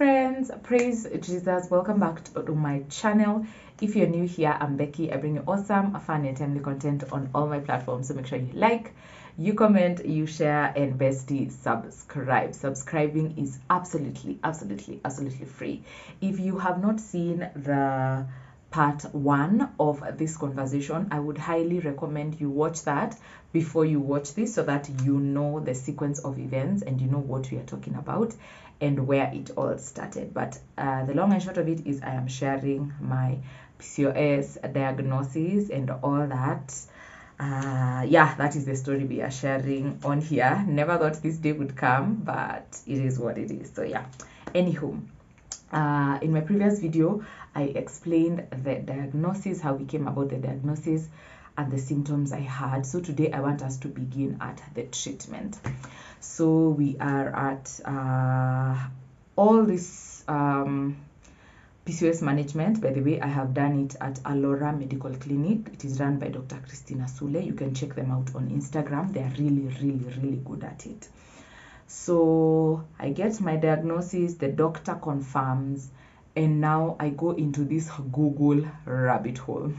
friends, praise Jesus. Welcome back to my channel. If you're new here, I'm Becky. I bring you awesome, fun and timely content on all my platforms, so make sure you like, you comment, you share, and bestie, subscribe. Subscribing is absolutely free. If you have not seen the part 1 of this conversation, I would highly recommend you watch that before you watch this, so that you know the sequence of events and you know what we are talking about and where it all started. But the long and short of it is I am sharing my PCOS diagnosis and all that. Yeah, that is the story we are sharing on here. Never thought this day would come, but it is what it is. So yeah, anywho, in my previous video I explained the diagnosis, how we came about the diagnosis, and the symptoms I had. So today I want us to begin at the treatment. So we are at all this PCOS management. By the way, I have done it at Alora Medical Clinic. It is run by Dr. Christina Sule. You can check them out on Instagram. They are really good at it. So I get my diagnosis, the doctor confirms, and now I go into this Google rabbit hole.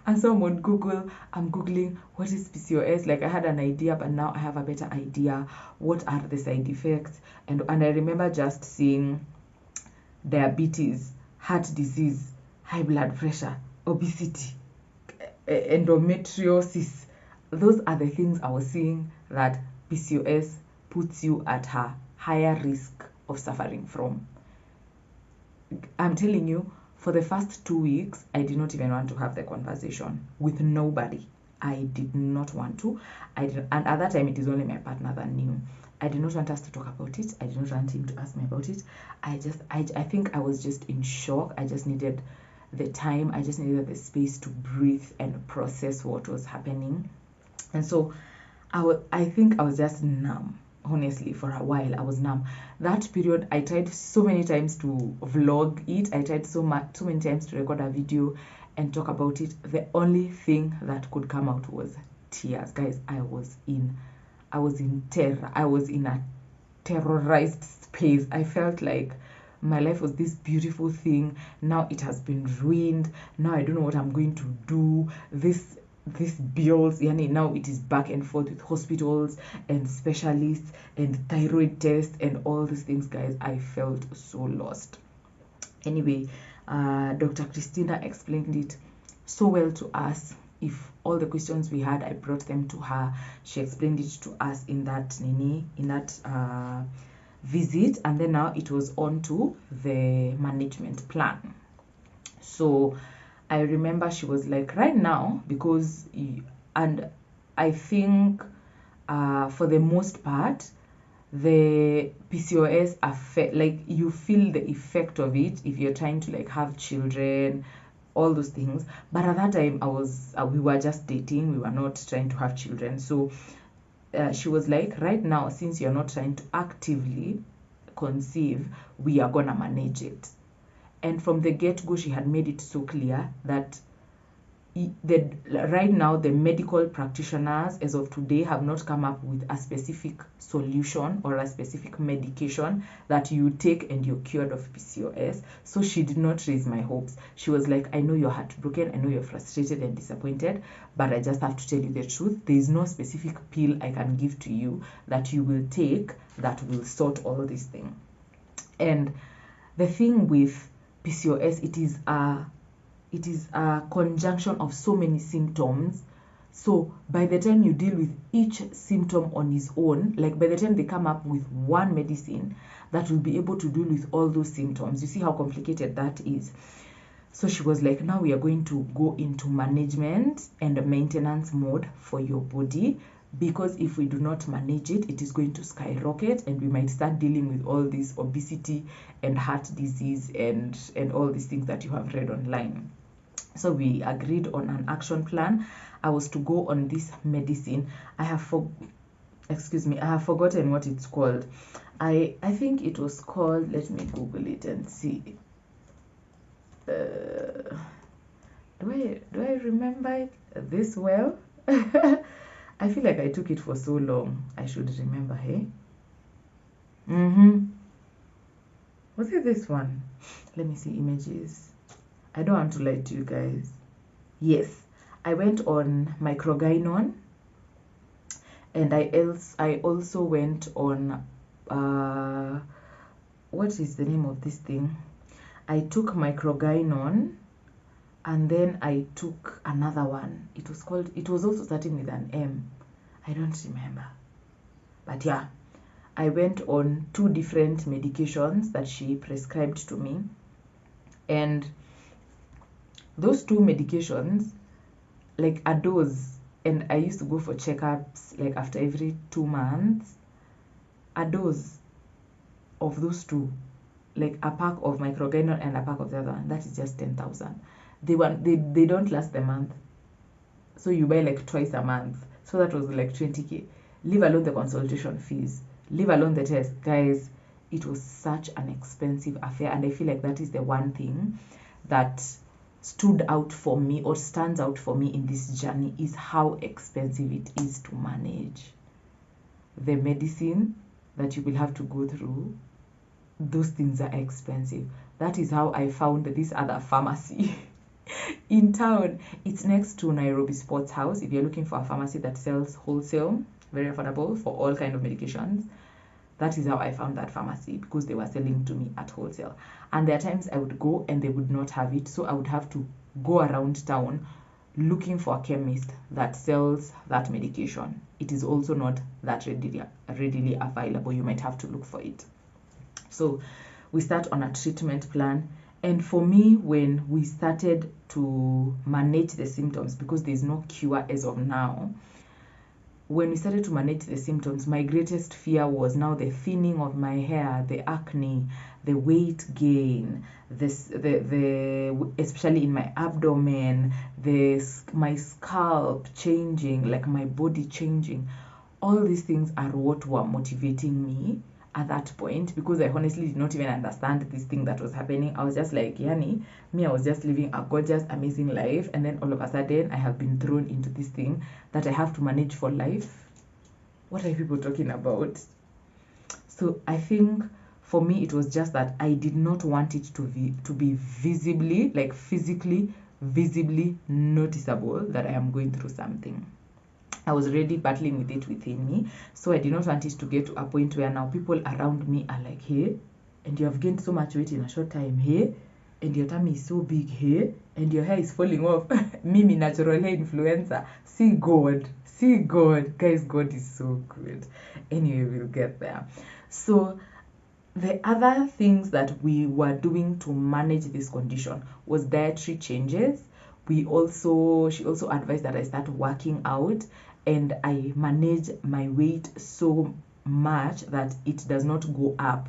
And so I'm on Google, I'm Googling what is PCOS. Like, I had an idea, but now I have a better idea. What are the side effects? And I remember just seeing diabetes, heart disease, high blood pressure, obesity, endometriosis. Those are the things I was seeing that PCOS puts you at a higher risk of suffering from. I'm telling you, for the first 2 weeks, I did not even want to have the conversation with nobody. I did not want to. And at that time, it is only my partner that knew. I did not want us to talk about it. I did not want him to ask me about it. I think I was just in shock. I just needed the time. I just needed the space to breathe and process what was happening. And so I think I was just numb. Honestly, for a while I was numb. That period, I tried so many times to vlog it. I tried so many times to record a video and talk about it. The only thing that could come out was tears. Guys, I was in terror. I was in a terrorized space. I felt like my life was this beautiful thing. Now it has been ruined. Now I don't know what I'm going to do. This bills, now it is back and forth with hospitals and specialists and thyroid tests and all these things. Guys, I felt so lost. Anyway, Dr. Christina explained it so well to us. If all the questions we had, I brought them to her. She explained it to us in that visit, and then now it was on to the management plan. So I remember she was like, right now, because, and I think for the most part, the PCOS affect, like, you feel the effect of it if you're trying to like have children, all those things. But at that time, we were just dating. We were not trying to have children. So she was like, right now, since you're not trying to actively conceive, we are gonna manage it. And from the get-go, she had made it so clear that right now the medical practitioners as of today have not come up with a specific solution or a specific medication that you take and you're cured of PCOS. So she did not raise my hopes. She was like, I know you're heartbroken, I know you're frustrated and disappointed, but I just have to tell you the truth. There is no specific pill I can give to you that you will take that will sort all these things. And the thing with PCOS, it is a conjunction of so many symptoms. So by the time you deal with each symptom on its own, like by the time they come up with one medicine that will be able to deal with all those symptoms, you see how complicated that is. So she was like, now we are going to go into management and maintenance mode for your body, because if we do not manage it, it is going to skyrocket and we might start dealing with all this obesity and heart disease and all these things that you have read online. So we agreed on an action plan. I was to go on this medicine. I have forgotten what it's called. I think it was called, let me Google it and see. Do I remember it this well? I feel like I took it for so long. I should remember, hey? Was it this one? Let me see images. I don't want to lie to you guys. Yes, I went on microgynon, and I also went on what is the name of this thing? I took microgynon, and then I took another one. It was also starting with an M. I don't remember. But yeah, I went on 2 different medications that she prescribed to me. And those 2 medications, like a dose, and I used to go for checkups like after every 2 months. A dose of those 2, like a pack of microgynon and a pack of the other one, that is just 10,000. They don't last a month, so you buy like twice a month, so that was like 20k. Leave alone the consultation fees, leave alone the test, guys. It was such an expensive affair, and I feel like that is the one thing that stood out for me or stands out for me in this journey, is how expensive it is to manage the medicine that you will have to go through. Those things are expensive. That is how I found this other pharmacy in town. It's next to Nairobi Sports House. If you're looking for a pharmacy that sells wholesale, very affordable for all kind of medications, that is how I found that pharmacy, because they were selling to me at wholesale. And there are times I would go and they would not have it, so I would have to go around town looking for a chemist that sells that medication. It is also not that readily available. You might have to look for it. So we start on a treatment plan. And for me, when we started to manage the symptoms, because there's no cure as of now, when we started to manage the symptoms, my greatest fear was now the thinning of my hair, the acne, the weight gain, especially in my abdomen, my scalp changing, like my body changing. All these things are what were motivating me at that point, because I honestly did not even understand this thing that was happening. I was just like, Yani, I was just living a gorgeous, amazing life, and then all of a sudden I have been thrown into this thing that I have to manage for life. What are people talking about? So I think for me it was just that I did not want it to be visibly, like physically, visibly noticeable that I am going through something. I was already battling with it within me, so I did not want it to get to a point where now people around me are like, hey, and you have gained so much weight in a short time, hey, and your tummy is so big, hey, and your hair is falling off. Mimi, natural hair influencer. See God, guys, God is so good. Anyway, we'll get there. So the other things that we were doing to manage this condition was dietary changes. She also advised that I start working out, and I manage my weight so much that it does not go up,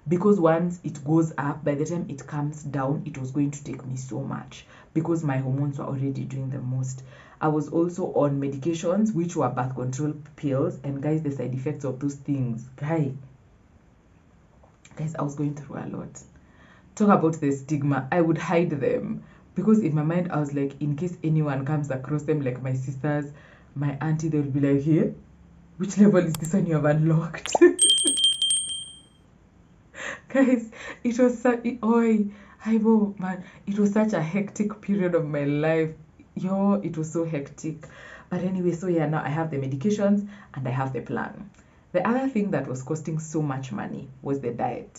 because once it goes up, by the time it comes down, it was going to take me so much, because my hormones were already doing the most. I was also on medications which were birth control pills, and guys, the side effects of those things, guys, I was going through a lot. Talk about the stigma. I would hide them, because in my mind I was like, in case anyone comes across them, like my sisters, my auntie, they'll be like, hey, which level is this one you have unlocked? Guys, it was it was such a hectic period of my life. It was so hectic. But anyway, so yeah, now I have the medications and I have the plan. The other thing that was costing so much money was the diet,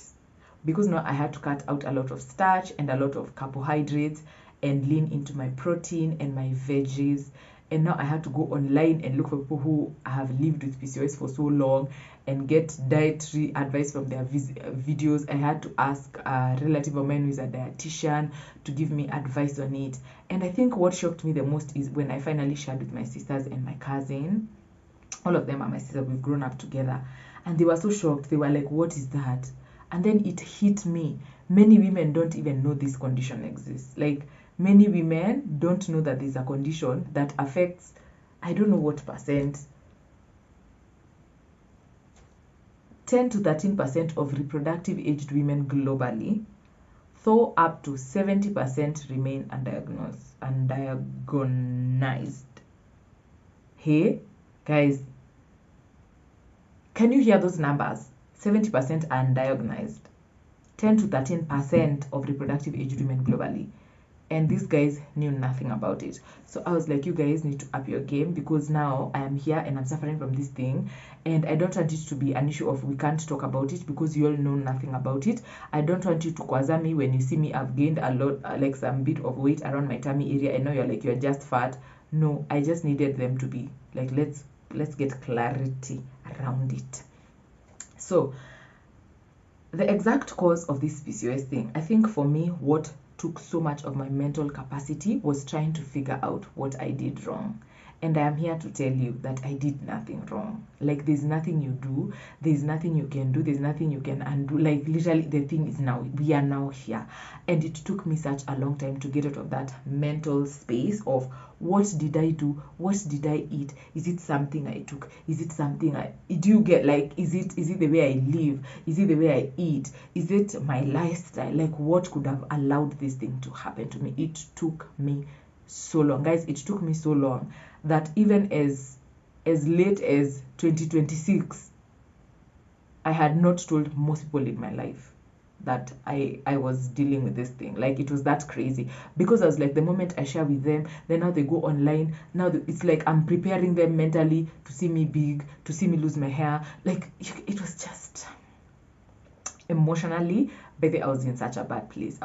because now I had to cut out a lot of starch and a lot of carbohydrates and lean into my protein and my veggies. And now I had to go online and look for people who have lived with PCOS for so long and get dietary advice from their videos. I had to ask a relative of mine who is a dietitian to give me advice on it. And I think what shocked me the most is when I finally shared with my sisters and my cousin. All of them are my sisters, we've grown up together. And they were so shocked. They were like, what is that? And then it hit me. Many women don't even know this condition exists. Like, many women don't know that there's a condition that affects, I don't know what percent, 10 to 13% of reproductive aged women globally, though up to 70% remain undiagnosed. Hey, guys, can you hear those numbers? 70% undiagnosed. 10 to 13% of reproductive age women globally. And these guys knew nothing about it. So I was like, you guys need to up your game, because now I am here and I'm suffering from this thing, and I don't want it to be an issue of we can't talk about it because you all know nothing about it. I don't want you to kwaza me when you see me I've gained a lot, like some bit of weight around my tummy area. I know you're like, you're just fat. No, I just needed them to be like, let's get clarity around it. So the exact cause of this PCOS thing, I think for me, what took so much of my mental capacity was trying to figure out what I did wrong. And I am here to tell you that I did nothing wrong. Like, there's nothing you do, there's nothing you can do, there's nothing you can undo. Like, literally, the thing is now, we are now here. And it took me such a long time to get out of that mental space of, what did I do? What did I eat? Is it something I took? Is it something do you get, like, is it the way I live? Is it the way I eat? Is it my lifestyle? Like, what could have allowed this thing to happen to me? It took me so long, guys. It took me so long that even as late as 2026, I had not told most people in my life that I was dealing with this thing. Like, it was that crazy, because I was like, the moment I share with them, then now they go online. Now it's like I'm preparing them mentally to see me big, to see me lose my hair. Like, it was just emotionally, baby, I was in such a bad place.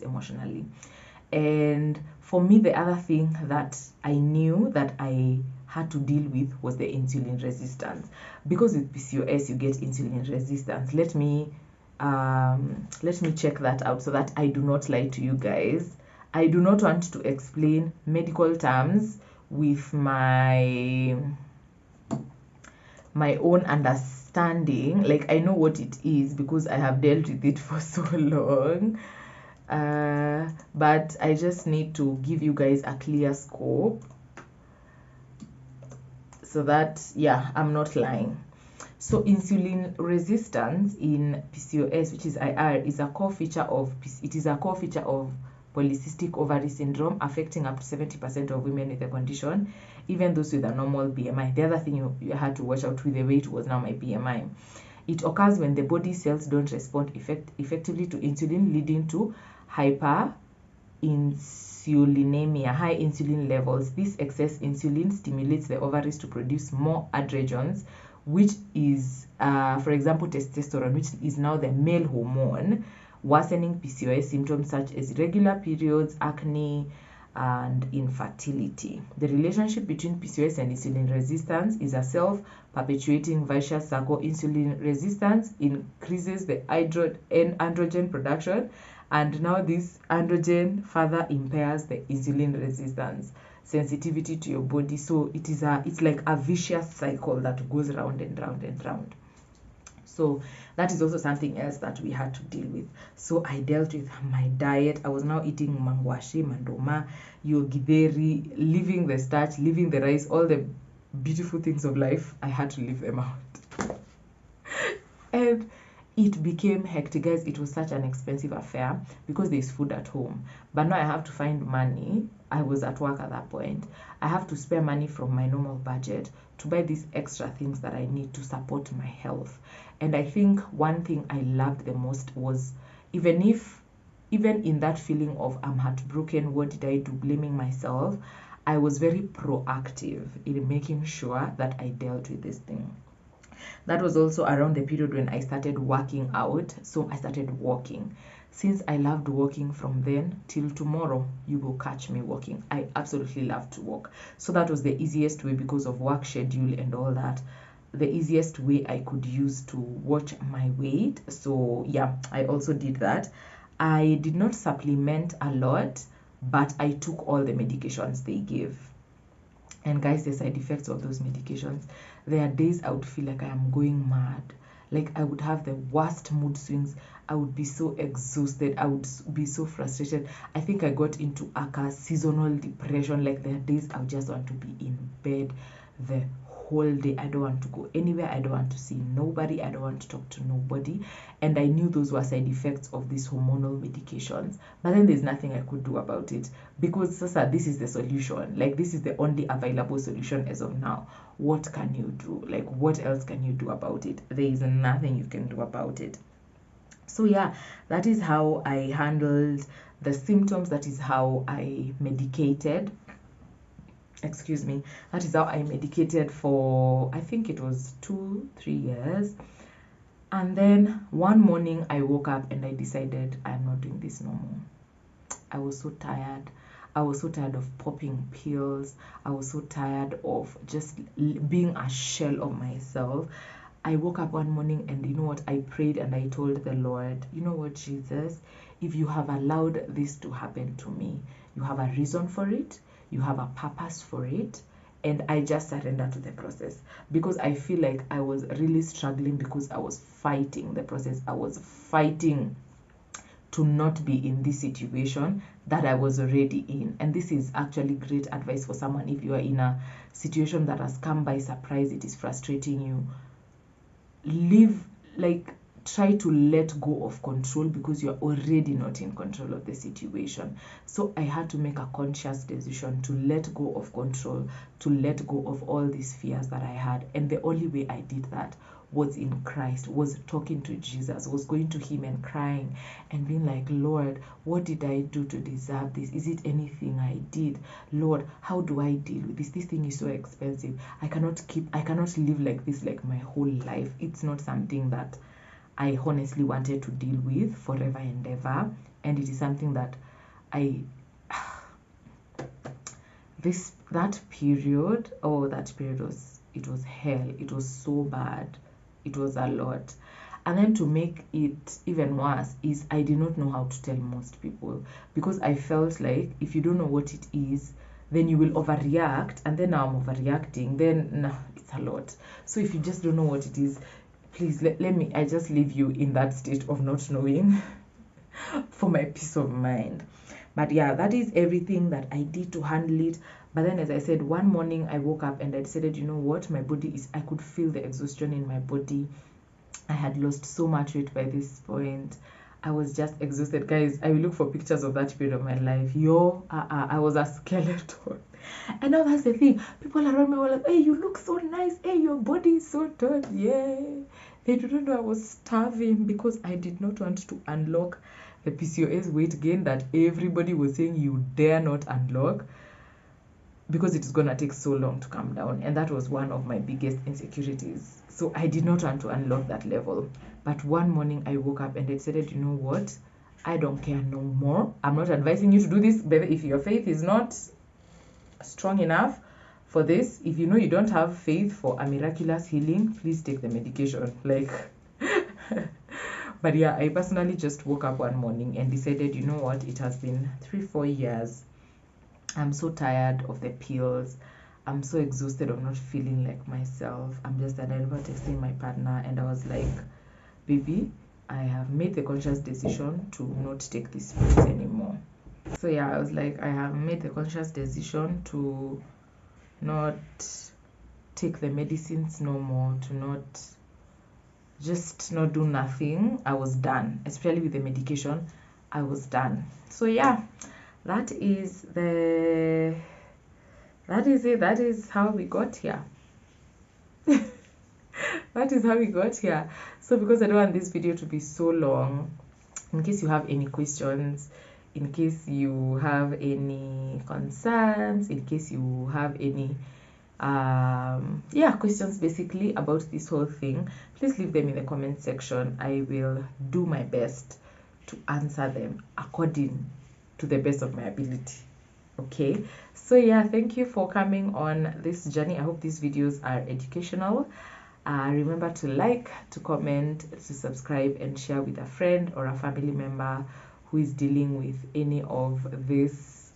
Emotionally. And for me, the other thing that I knew that I had to deal with was the insulin resistance. Because with PCOS you get insulin resistance. Let me check that out so that I do not lie to you guys. I do not want to explain medical terms with my own understanding. Like, I know what it is because I have dealt with it for so long. But I just need to give you guys a clear scope so that, yeah, I'm not lying. So insulin resistance in PCOS, which is IR, is a core feature of Polycystic Ovary Syndrome, affecting up to 70% of women with the condition, even those with a normal BMI. The other thing you had to watch out with the weight was now my BMI. It occurs when the body cells don't respond effectively to insulin, leading to hyperinsulinemia, high insulin levels. This excess insulin stimulates the ovaries to produce more androgens, which is, for example, testosterone, which is now the male hormone, worsening PCOS symptoms such as irregular periods, acne, and infertility. The relationship between PCOS and insulin resistance is a self-perpetuating vicious circle. Insulin resistance increases the androgen production, and now this androgen further impairs the insulin resistance sensitivity to your body. So it's like a vicious cycle that goes round and round and round. So that is also something else that we had to deal with. So I dealt with my diet. I was now eating mangwashi, mandoma, yogideri, leaving the starch, leaving the rice, all the beautiful things of life. I had to leave them out. And it became hectic, guys. It was such an expensive affair because there's food at home. But now I have to find money. I was at work at that point. I have to spare money from my normal budget to buy these extra things that I need to support my health. And I think one thing I loved the most was, even in that feeling of I'm heartbroken, what did I do, blaming myself, I was very proactive in making sure that I dealt with this thing. That was also around the period when I started working out. So I started walking. Since I loved walking from then till tomorrow, you will catch me walking. I absolutely love to walk. So that was the easiest way, because of work schedule and all that, the easiest way I could use to watch my weight. So yeah, I also did that. I did not supplement a lot, but I took all the medications they gave. And guys, the side effects of those medications, there are days I would feel like I am going mad. Like, I would have the worst mood swings. I would be so exhausted. I would be so frustrated. I think I got into a seasonal depression. Like, there are days I just want to be in bed the whole day. I don't want to go anywhere. I don't want to see nobody. I don't want to talk to nobody. And I knew those were side effects of these hormonal medications. But then there's nothing I could do about it, because Sasa, this is the solution. Like, this is the only available solution as of now. What can you do? Like, what else can you do about it? There is nothing you can do about it. So yeah, that is how I handled the symptoms. That is how I medicated. Excuse me. That is how I medicated for, I think it was 2-3 years. And then one morning I woke up and I decided I'm not doing this no more. I was so tired. I was so tired of popping pills. I was so tired of just being a shell of myself. I woke up one morning and you know what? I prayed and I told the Lord, you know what, Jesus, if you have allowed this to happen to me, you have a reason for it, you have a purpose for it. And I just surrendered to the process because I feel like I was really struggling because I was fighting the process. I was fighting to not be in this situation that I was already in. And this is actually great advice for someone if you are in a situation that has come by surprise, it is frustrating you. Try to let go of control because you're already not in control of the situation. So I had to make a conscious decision to let go of control, to let go of all these fears that I had. And the only way I did that was in Christ, was talking to Jesus, was going to him and crying and being like, Lord, what did I do to deserve this? Is it anything I did? Lord, how do I deal with this? This thing is so expensive. I cannot live like this like my whole life. It's not something that I honestly wanted to deal with forever and ever. And it is something that that period was hell. It was so bad. It was a lot. And then to make it even worse is I did not know how to tell most people because I felt like if you don't know what it is, then you will overreact, and then now I'm overreacting, then nah, it's a lot. So if you just don't know what it is, please I just leave you in that state of not knowing for my peace of mind. But yeah, that is everything that I did to handle it. But then, as I said, one morning I woke up and I decided, you know what, I could feel the exhaustion in my body. I had lost so much weight by this point. I was just exhausted. Guys, I will look for pictures of that period of my life. I was a skeleton. And now that's the thing. People around me were like, hey, you look so nice. Hey, your body is so tall. Yeah. They didn't know I was starving because I did not want to unlock the PCOS weight gain that everybody was saying you dare not unlock because it is going to take so long to come down. And that was one of my biggest insecurities. So I did not want to unlock that level. But one morning I woke up and I decided, you know what? I don't care no more. I'm not advising you to do this, but if your faith is not strong enough for this, if you know you don't have faith for a miraculous healing, please take the medication. But yeah, I personally just woke up one morning and decided, you know what? It has been 3-4 years. I'm so tired of the pills. I'm so exhausted of not feeling like myself. And I remember texting my partner and I was like, baby, I have made the conscious decision to not take these pills anymore. So yeah, I was like, I have made the conscious decision to not take the medicines no more, to not do nothing. I was done, especially with the medication. I was done. So yeah, that is it. That is how we got here. That is how we got here. So because I don't want this video to be so long, in case you have any questions, in case you have any concerns, in case you have any questions basically about this whole thing, please leave them in the comment section. I will do my best to answer them according to the best of my ability. Okay, so yeah, thank you for coming on this journey. I hope these videos are educational. Remember to like, to comment, to subscribe, and share with a friend or a family member who is dealing with any of these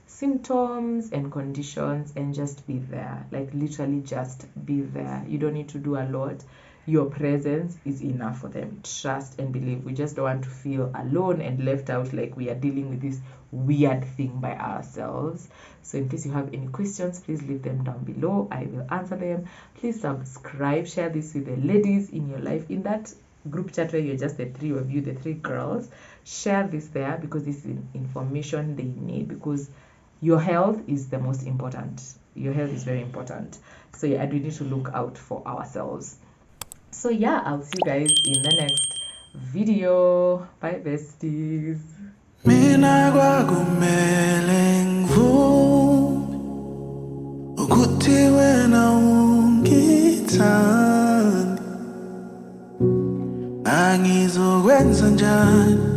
symptoms and conditions, and just be there. Literally just be there. You don't need to do a lot. Your presence is enough for them. Trust and believe. We just don't want to feel alone and left out, like we are dealing with this weird thing by ourselves. So in case you have any questions, please leave them down below. I will answer them. Please subscribe, share this with the ladies in your life, in that group chat where you're just the three of you, the three girls. Share this there because this is information they need, because your health is the most important. Your health is very important. So yeah, we need to look out for ourselves. So yeah, I'll see you guys in the next video. Bye, besties. Mina kwakumele ngivume ukuthi wena ungithandi, angizokwenza njani